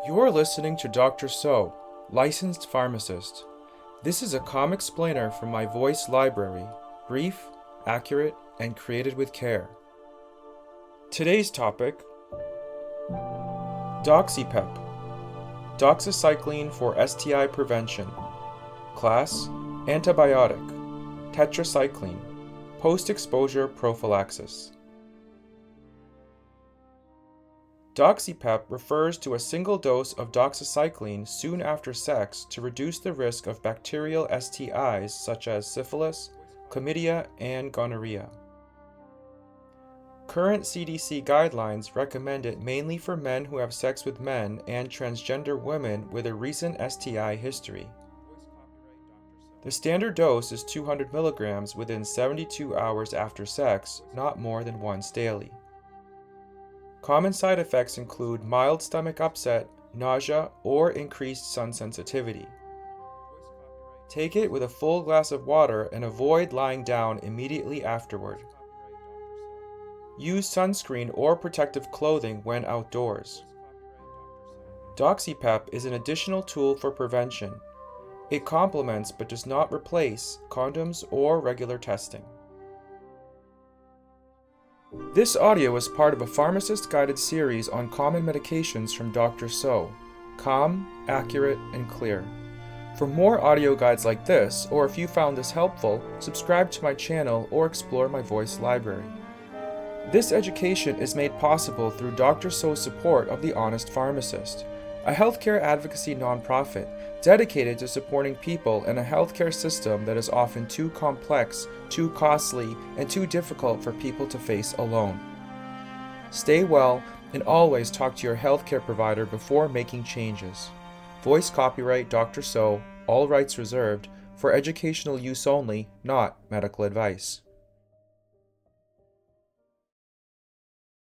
You're listening to Dr. So, licensed pharmacist. This is a calm explainer from my voice library, brief, accurate, and created with care. Today's topic: doxyPEP, doxycycline for STI prevention. Class: antibiotic, tetracycline, post-exposure prophylaxis. DoxyPEP refers to a single dose of doxycycline soon after sex to reduce the risk of bacterial STIs such as syphilis, chlamydia, and gonorrhea. Current CDC guidelines recommend it mainly for men who have sex with men and transgender women with a recent STI history. The standard dose is 200 milligrams within 72 hours after sex, not more than once daily. Common side effects include mild stomach upset, nausea, or increased sun sensitivity. Take it with a full glass of water and avoid lying down immediately afterward. Use sunscreen or protective clothing when outdoors. DoxyPEP is an additional tool for prevention. It complements but does not replace condoms or regular testing. This audio is part of a pharmacist-guided series on common medications from Dr. So, calm, accurate, and clear. For more audio guides like this, or if you found this helpful, subscribe to my channel or explore my voice library. This education is made possible through Dr. So's support of The Honest Pharmacist, a healthcare advocacy nonprofit dedicated to supporting people in a healthcare system that is often too complex, too costly, and too difficult for people to face alone. Stay well and always talk to your healthcare provider before making changes. Voice copyright Dr. So, all rights reserved, for educational use only, not medical advice.